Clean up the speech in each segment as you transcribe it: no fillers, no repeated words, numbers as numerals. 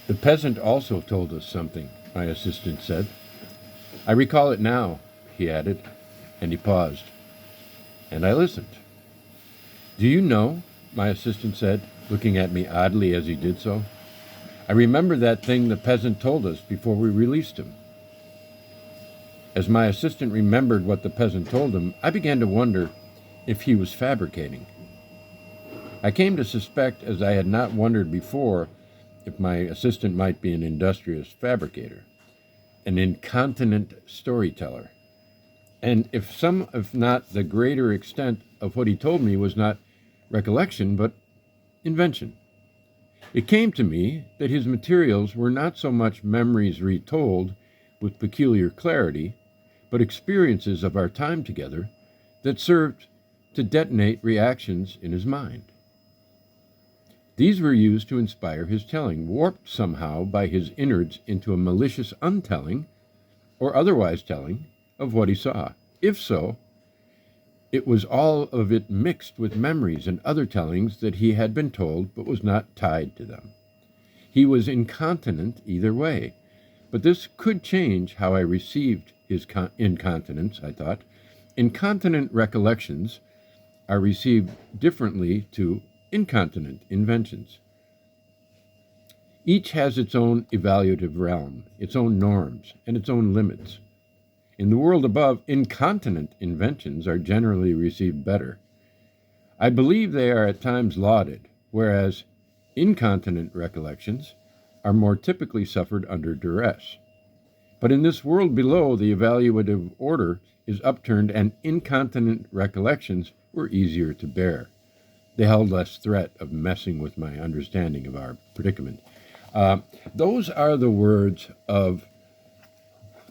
The peasant also told us something, my assistant said. I recall it now, he added, and he paused. And I listened. Do you know, my assistant said, looking at me oddly as he did so, I remember that thing the peasant told us before we released him. As my assistant remembered what the peasant told him, I began to wonder if he was fabricating. I came to suspect, as I had not wondered before, if my assistant might be an industrious fabricator, an incontinent storyteller, and if not the greater extent of what he told me was not recollection, but invention. It came to me that his materials were not so much memories retold with peculiar clarity, but experiences of our time together that served to detonate reactions in his mind. These were used to inspire his telling, warped somehow by his innards into a malicious untelling, or otherwise telling, of what he saw. If so, it was all of it mixed with memories and other tellings that he had been told but was not tied to them. He was incontinent either way, but this could change how I received his incontinence, I thought. Incontinent recollections are received differently to incontinent inventions. Each has its own evaluative realm, its own norms, and its own limits. In the world above, incontinent inventions are generally received better. I believe they are at times lauded, whereas incontinent recollections are more typically suffered under duress. But in this world below, the evaluative order is upturned and incontinent recollections were easier to bear. They held less threat of messing with my understanding of our predicament. Those are the words of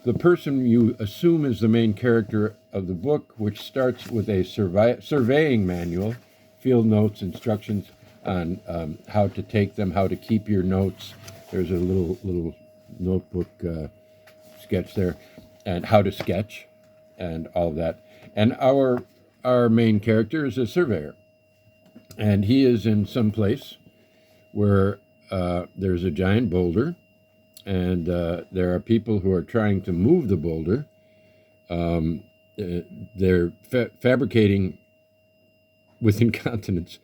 the person you assume is the main character of the book, which starts with a surveying manual, field notes, instructions on how to take them, how to keep your notes. There's a little notebook sketch there, and how to sketch, and all of that. And our main character is a surveyor, and he is in some place where there's a giant boulder, and there are people who are trying to move the boulder. They're fabricating with incontinence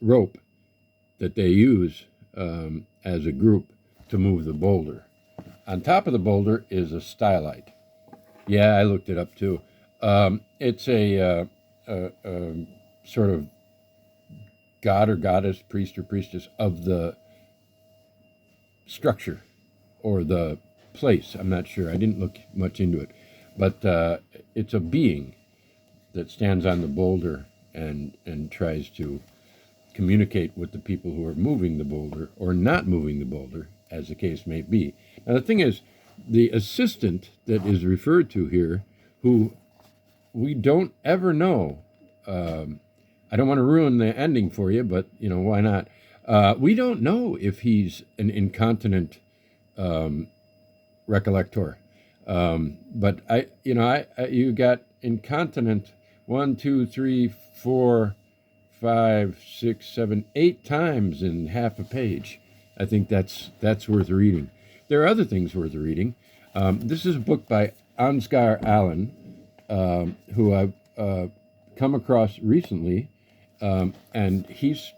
rope that they use as a group to move the boulder. On top of the boulder is a stylite. Yeah, I looked it up too. It's a sort of god or goddess, priest or priestess of the structure or the place. I'm not sure. I didn't look much into it. But it's a being that stands on the boulder and tries to communicate with the people who are moving the boulder or not moving the boulder, as the case may be. Now, the thing is, the assistant that is referred to here, who we don't ever know, I don't want to ruin the ending for you, but, why not? We don't know if he's an incontinent recollector. But you got incontinent 1, 2, 3, 4, 5, 6, 7, 8 times in half a page. I think that's worth reading. There are other things worth reading. This is a book by Ansgar Allen, who I've come across recently, and he's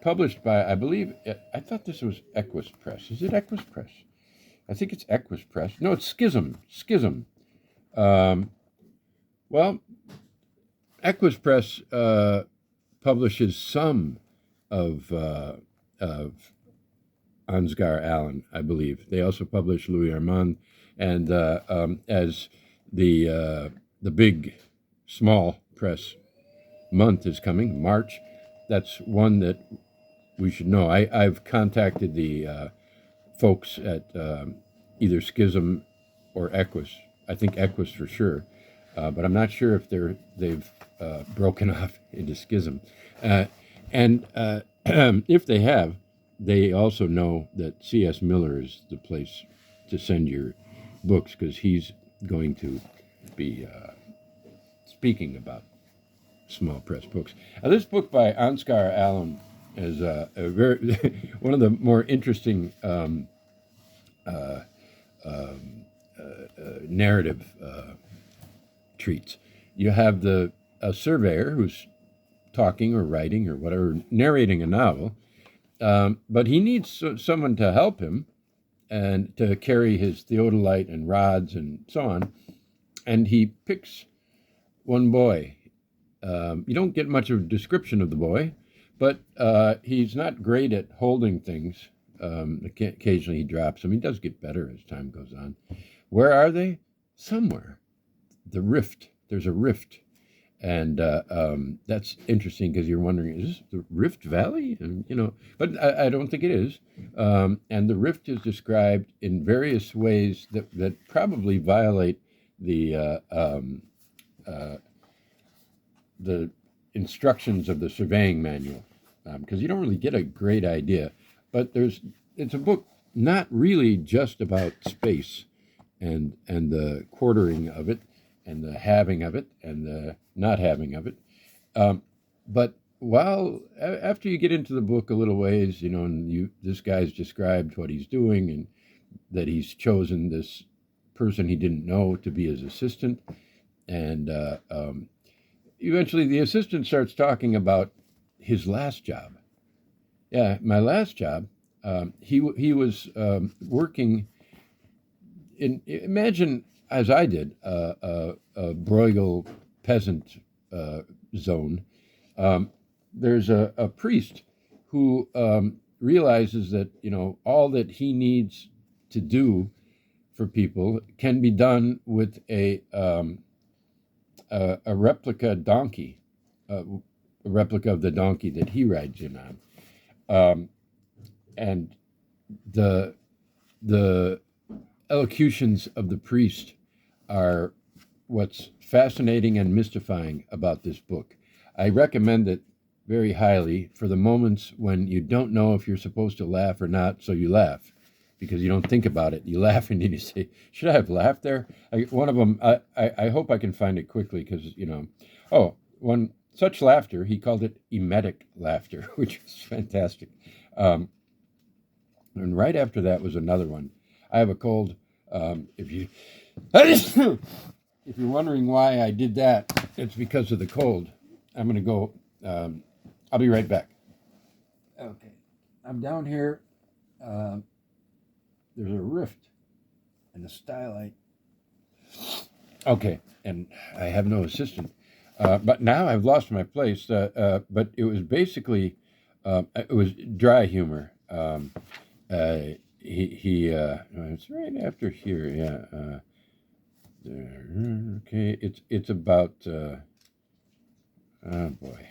published by, I believe, I thought this was Equus Press. Is it Equus Press? I think it's Equus Press. No, it's Schism. Well, Equus Press publishes some of Ansgar Allen, I believe. They also publish Louis Armand, and as the big small press month is coming, March, that's one that we should know. I've contacted the folks at either Schism or Equus. I think Equus for sure, but I'm not sure if they've broken off into Schism. And if they have, they also know that C.S. Miller is the place to send your books, because he's going to be speaking about small press books. Now, this book by Ansgar Allen as a very one of the more interesting narrative treats. You have a surveyor who's talking or writing or whatever, narrating a novel, but he needs someone to help him and to carry his theodolite and rods and so on. And he picks one boy. You don't get much of a description of the boy, but he's not great at holding things. Occasionally he drops them. He does get better as time goes on. Where are they? Somewhere. The rift. There's a rift. And that's interesting because you're wondering, is this the Rift Valley? And, but I don't think it is. And the rift is described in various ways that probably violate the instructions of the surveying manual, because you don't really get a great idea. But it's a book not really just about space and the quartering of it and the having of it and the not having of it. But after you get into the book a little ways, and this guy's described what he's doing and that he's chosen this person he didn't know to be his assistant, and eventually the assistant starts talking about his last job. Yeah, my last job. He was working in, imagine as I did, a Bruegel peasant zone. There's a priest who realizes that all that he needs to do for people can be done with a replica donkey, a replica of the donkey that he rides in on, and the elocutions of the priest are what's fascinating and mystifying about this book. I recommend it very highly for the moments when you don't know if you're supposed to laugh or not, so you laugh because you don't think about it. You laugh and then you say, should I have laughed there? One of them, I hope I can find it quickly because, one such laughter, he called it emetic laughter, which was fantastic. And right after that was another one. I have a cold. If you're wondering why I did that, it's because of the cold. I'm going to go. I'll be right back. Okay. I'm down here. There's a rift and a stylite. Okay. And I have no assistant. But now I've lost my place. But it was basically, it was dry humor. It's right after here, yeah. Okay, it's about, oh boy,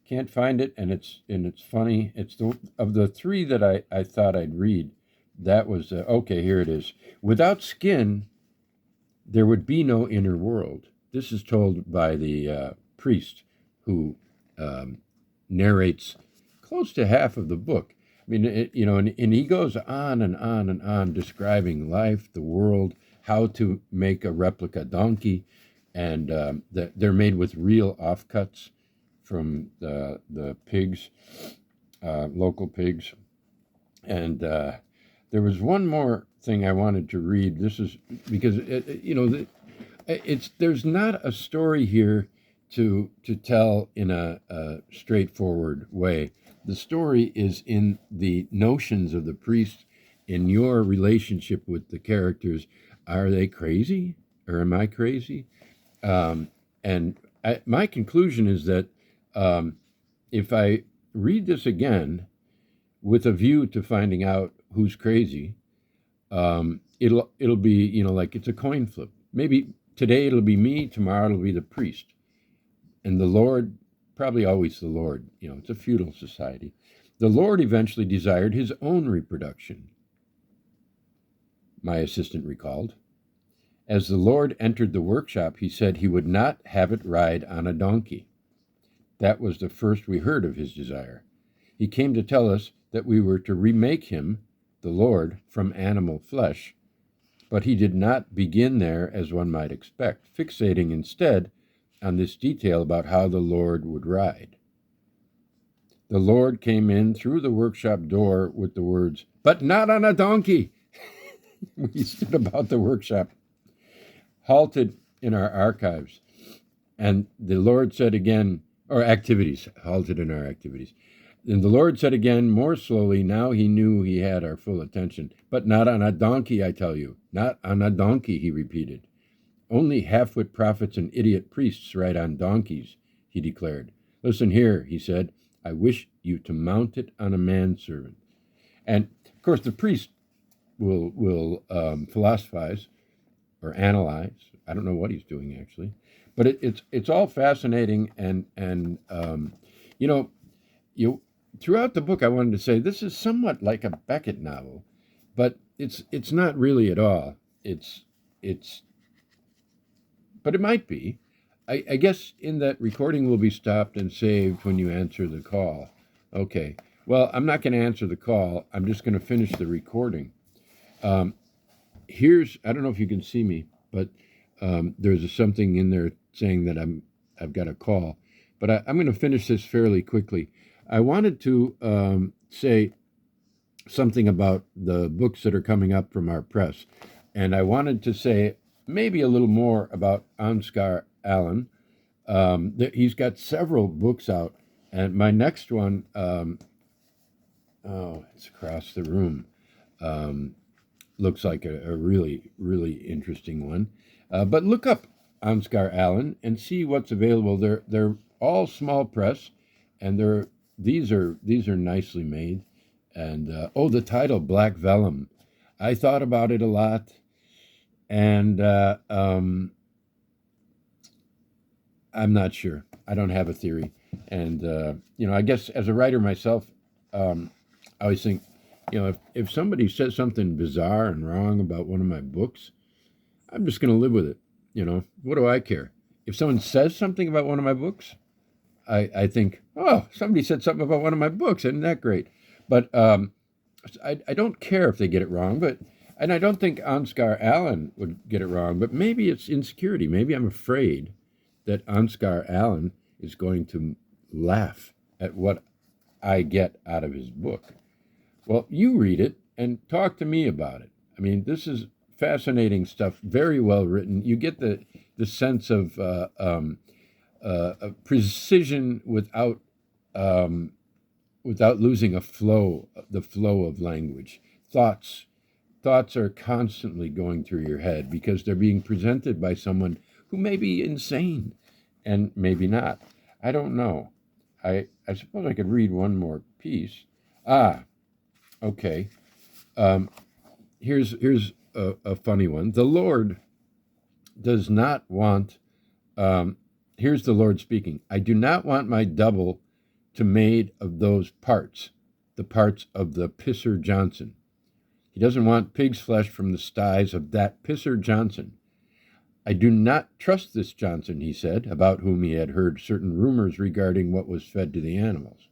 can't find it, and it's funny. It's of the three that I thought I'd read. That was okay. Here it is. Without skin, there would be no inner world. This is told by the priest who narrates close to half of the book. I mean, and he goes on and on and on describing life, the world, how to make a replica donkey, and they're made with real offcuts from the pigs, local pigs. And there was one more thing I wanted to read. This is because there's not a story here to tell in a straightforward way. The story is in the notions of the priest, in your relationship with the characters. Are they crazy, or am I crazy? And my conclusion is that if I read this again with a view to finding out who's crazy, it'll be like it's a coin flip. Maybe today it'll be me, tomorrow it'll be the priest, and the Lord. Probably always the Lord. It's a feudal society. The Lord eventually desired his own reproduction, my assistant recalled. As the Lord entered the workshop, he said he would not have it ride on a donkey. That was the first we heard of his desire. He came to tell us that we were to remake him, the Lord, from animal flesh, but he did not begin there as one might expect, fixating instead on this detail about how the Lord would ride. The Lord came in through the workshop door with the words, "But not on a donkey." We stood about the workshop, halted in our archives, and the Lord said again, or activities, halted in our activities. And the Lord said again, more slowly, now he knew he had our full attention. "But not on a donkey, I tell you. Not on a donkey," he repeated. "Only half-wit prophets and idiot priests ride on donkeys," he declared. "Listen here," he said, "I wish you to mount it on a manservant." And, of course, the priest will philosophize or analyze. I don't know what he's doing, actually. But it's all fascinating, and you know, throughout the book, I wanted to say this is somewhat like a Beckett novel, but it's not really at all. It's but it might be. I guess in that recording will be stopped and saved when you answer the call. Okay. Well, I'm not going to answer the call. I'm just going to finish the recording. I don't know if you can see me, but there's something in there saying that I've got a call. But I'm going to finish this fairly quickly. I wanted to say something about the books that are coming up from our press. And I wanted to say maybe a little more about Ansgar Allen. He's got several books out. And my next one, it's across the room. Looks like a really, really interesting one. But look up Ansgar Allen and see what's available. They're all small press, and these are nicely made. And the title, Black Vellum. I thought about it a lot, and I'm not sure. I don't have a theory. And I guess as a writer myself, I always think, if somebody says something bizarre and wrong about one of my books, I'm just going to live with it. What do I care? If someone says something about one of my books, I think, oh, somebody said something about one of my books. Isn't that great? But I don't care if they get it wrong. And I don't think Ansgar Allen would get it wrong. But maybe it's insecurity. Maybe I'm afraid that Ansgar Allen is going to laugh at what I get out of his book. Well, you read it and talk to me about it. I mean, this is fascinating stuff, very well written. You get the sense of precision without losing the flow of language. Thoughts are constantly going through your head because they're being presented by someone who may be insane and maybe not. I don't know. I suppose I could read one more piece. Okay. Here's a funny one. The Lord does not want. Here's the Lord speaking. "I do not want my double to made of those parts, the parts of the pisser Johnson. He doesn't want pig's flesh from the sties of that pisser Johnson. I do not trust this Johnson," he said, about whom he had heard certain rumors regarding what was fed to the animals.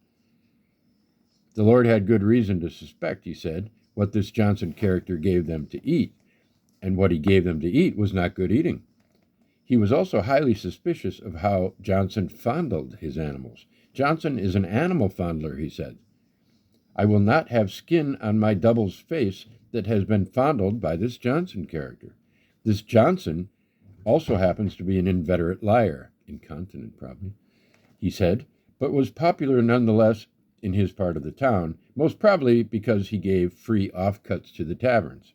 The Lord had good reason to suspect, he said, what this Johnson character gave them to eat, and what he gave them to eat was not good eating. He was also highly suspicious of how Johnson fondled his animals. "Johnson is an animal fondler," he said. "I will not have skin on my double's face that has been fondled by this Johnson character. This Johnson also happens to be an inveterate liar," incontinent probably, he said, "but was popular nonetheless in his part of the town, most probably because he gave free offcuts to the taverns.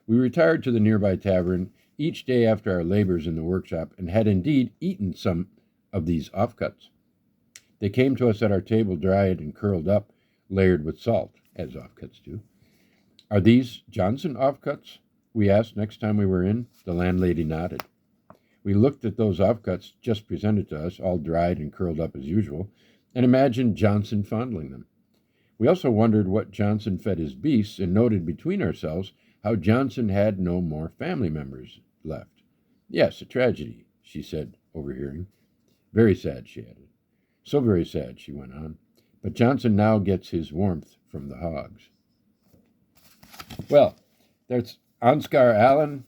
We retired to the nearby tavern each day after our labors in the workshop, and had indeed eaten some of these offcuts. They came to us at our table dried and curled up, layered with salt, as offcuts do. "Are these Johnson offcuts?" we asked next time we were in. The landlady nodded. We looked at those offcuts just presented to us, all dried and curled up as usual, and imagined Johnson fondling them. We also wondered what Johnson fed his beasts, and noted between ourselves how Johnson had no more family members left. "Yes, a tragedy," she said, overhearing. "Very sad," she added. "So very sad," she went on. "But Johnson now gets his warmth from the hogs." Well, there's Ansgar Allen.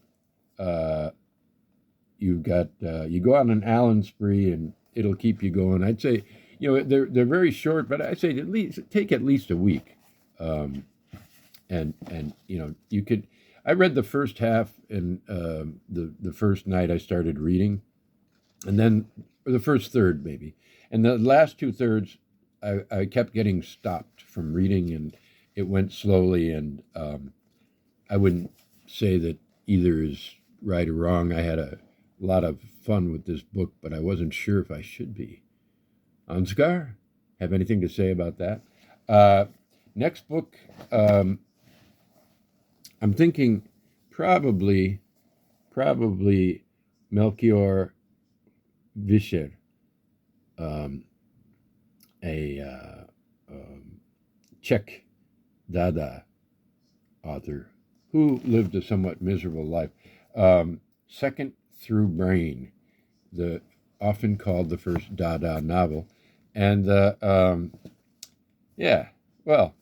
You go on an Allen spree, and it'll keep you going. I'd say they're very short, but I say at least take at least a week, um, and you could. I read the first half, and the first night I started reading, and then or the first third maybe, and the last two thirds I kept getting stopped from reading, and it went slowly, and I wouldn't say that either is right or wrong. I had a lot of fun with this book, but I wasn't sure if I should be. Ansgar, have anything to say about that? Uh, Next book, I'm thinking probably, probably Melchior Vischer, um, a Czech Dada author who lived a somewhat miserable life. Second Through Brain, the often called the first Dada novel, and yeah, well,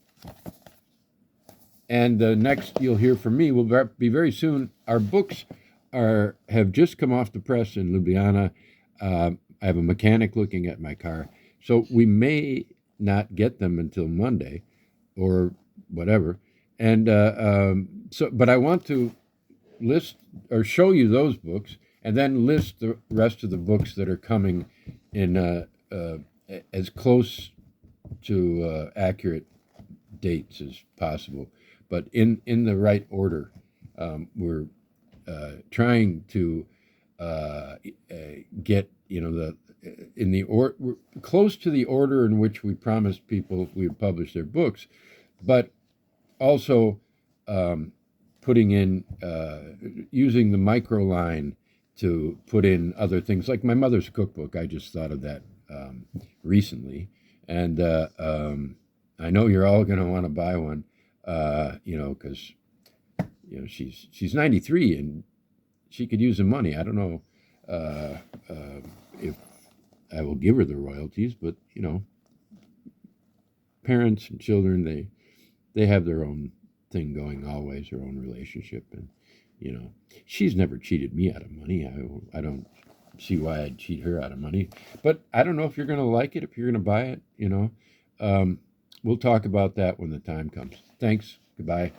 and the next you'll hear from me will be very soon. Our books have just come off the press in Ljubljana. I have a mechanic looking at my car, so we may not get them until Monday, or whatever. And but I want to list or show you those books, and then list the rest of the books that are coming in as close to accurate dates as possible, but in the right order. We're trying to get the in the or we're close to the order in which we promised people we would publish their books, but also putting in using the micro line to put in other things like my mother's cookbook. I just thought of that recently, and I know you're all going to want to buy one, because she's 93 and she could use the money. I don't know if I will give her the royalties, but parents and children, they have their own thing going always, their own relationship, and she's never cheated me out of money. I don't see why I'd cheat her out of money, but I don't know if you're going to like it, if you're going to buy it. We'll talk about that when the time comes. Thanks. Goodbye.